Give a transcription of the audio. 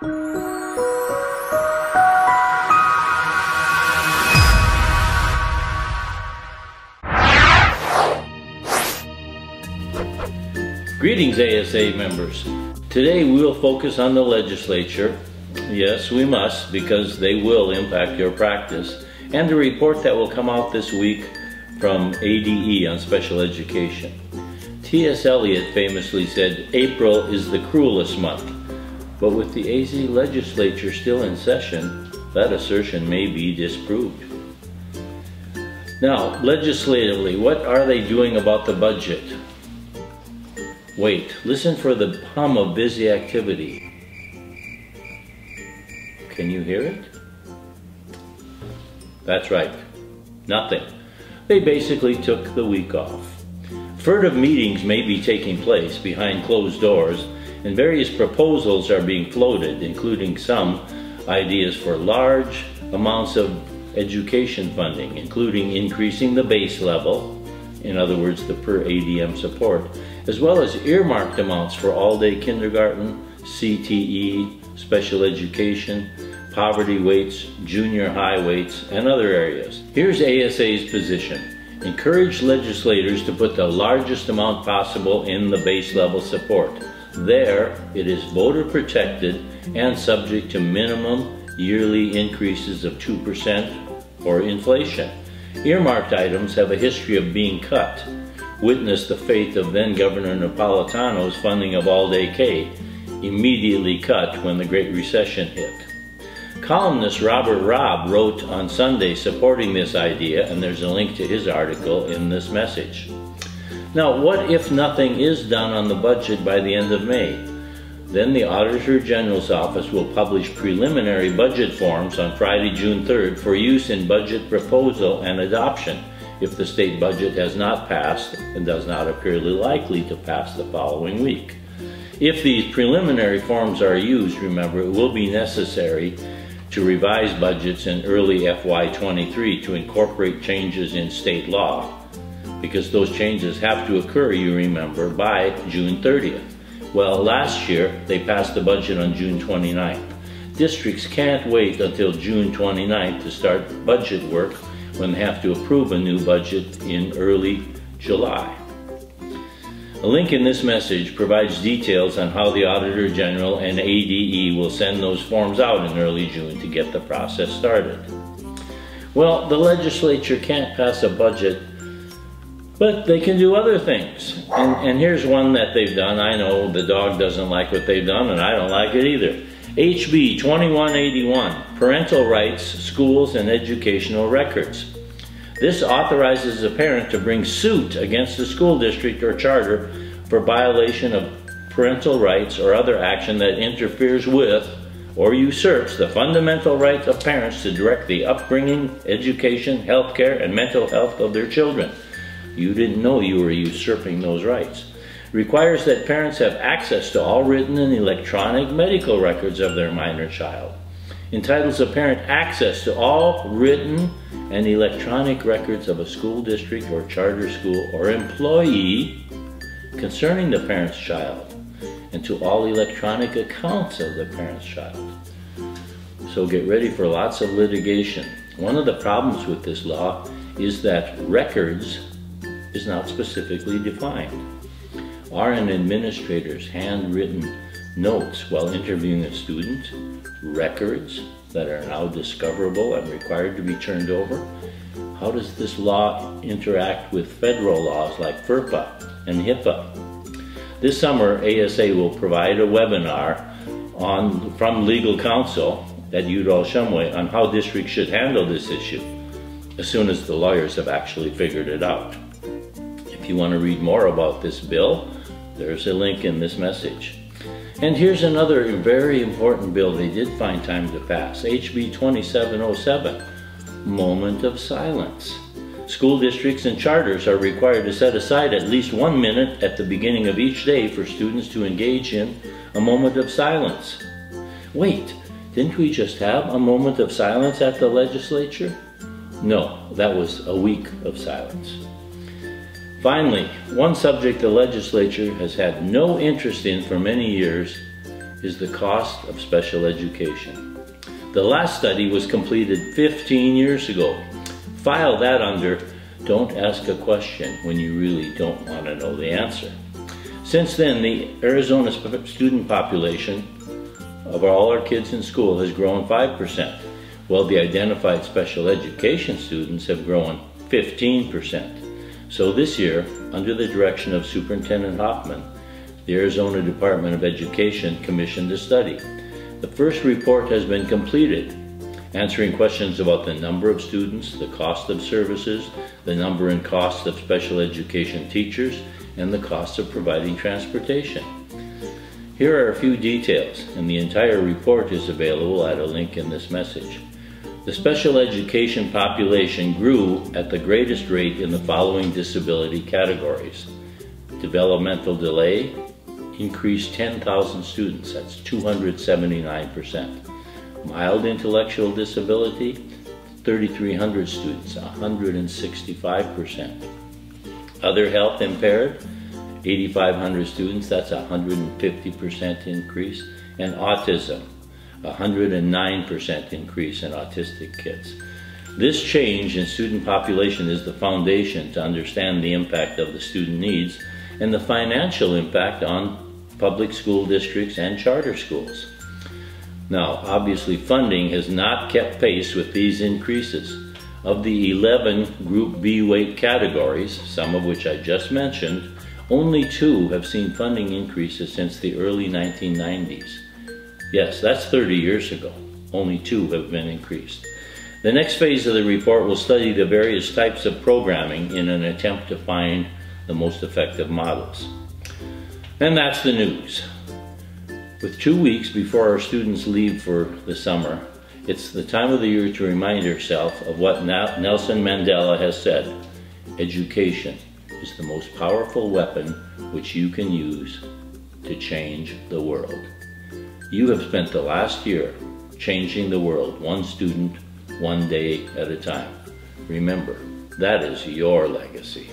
Greetings, ASA members. Today we will focus on the legislature. Yes, we must, because they will impact your practice, and the report that will come out this week from ADE on special education. T.S. Eliot famously said, "April is the cruelest month." But with the AZ legislature still in session, that assertion may be disproved. Now, legislatively, what are they doing about the budget? Wait, listen for the hum of busy activity. Can you hear it? That's right, nothing. They basically took the week off. Furtive meetings may be taking place behind closed doors, and various proposals are being floated, including some ideas for large amounts of education funding, including increasing the base level, in other words, the per ADM support, as well as earmarked amounts for all-day kindergarten, CTE, special education, poverty weights, junior high weights, and other areas. Here's ASA's position. Encourage legislators to put the largest amount possible in the base level support. There, it is voter protected and subject to minimum yearly increases of 2% or inflation. Earmarked items have a history of being cut. Witness the fate of then Governor Napolitano's funding of all-day K, immediately cut when the Great Recession hit. Columnist Robert Robb wrote on Sunday supporting this idea, and there's a link to his article in this message. Now, what if nothing is done on the budget by the end of May? Then the Auditor General's Office will publish preliminary budget forms on Friday, June 3rd for use in budget proposal and adoption if the state budget has not passed and does not appear likely to pass the following week. If these preliminary forms are used, remember, it will be necessary to revise budgets in early FY23 to incorporate changes in state law, because those changes have to occur, you remember, by June 30th. Well, last year, they passed the budget on June 29th. Districts can't wait until June 29th to start budget work when they have to approve a new budget in early July. A link in this message provides details on how the Auditor General and ADE will send those forms out in early June to get the process started. Well, the legislature can't pass a budget, but they can do other things. And here's one that they've done. I know the dog doesn't like what they've done, and I don't like it either. HB 2181, Parental Rights, Schools and Educational Records. This authorizes a parent to bring suit against a school district or charter for violation of parental rights or other action that interferes with or usurps the fundamental right of parents to direct the upbringing, education, health care, and mental health of their children. You didn't know you were usurping those rights. Requires that parents have access to all written and electronic medical records of their minor child. Entitles a parent access to all written and electronic records of a school district or charter school or employee concerning the parent's child, and to all electronic accounts of the parent's child. So get ready for lots of litigation. One of the problems with this law is that records is not specifically defined. RN administrators' handwritten notes while interviewing a student, records that are now discoverable and required to be turned over. How does this law interact with federal laws like FERPA and HIPAA? This summer, ASA will provide a webinar from legal counsel at Udall-Shumway on how districts should handle this issue as soon as the lawyers have actually figured it out. If you want to read more about this bill, there's a link in this message. And here's another very important bill they did find time to pass, HB 2707, Moment of Silence. School districts and charters are required to set aside at least 1 minute at the beginning of each day for students to engage in a moment of silence. Wait, didn't we just have a moment of silence at the legislature? No, that was a week of silence. Finally, one subject the legislature has had no interest in for many years is the cost of special education. The last study was completed 15 years ago. File that under "Don't ask a question when you really don't want to know the answer." Since then, the Arizona student population of all our kids in school has grown 5%, while the identified special education students have grown 15%. So this year, under the direction of Superintendent Hoffman, the Arizona Department of Education commissioned a study. The first report has been completed, answering questions about the number of students, the cost of services, the number and cost of special education teachers, and the cost of providing transportation. Here are a few details, and the entire report is available at a link in this message. The special education population grew at the greatest rate in the following disability categories. Developmental delay increased 10,000 students, that's 279%. Mild intellectual disability, 3,300 students, 165%. Other health impaired, 8,500 students, that's 150% increase. And autism, 109% increase in autistic kids. This change in student population is the foundation to understand the impact of the student needs and the financial impact on public school districts and charter schools. Now, obviously, funding has not kept pace with these increases. Of the 11 Group B weight categories, some of which I just mentioned, only 2 have seen funding increases since the early 1990s. Yes, that's 30 years ago. Only 2 have been increased. The next phase of the report will study the various types of programming in an attempt to find the most effective models. And that's the news. With 2 weeks before our students leave for the summer, it's the time of the year to remind yourself of what Nelson Mandela has said: education is the most powerful weapon which you can use to change the world. You have spent the last year changing the world, one student, one day at a time. Remember, that is your legacy.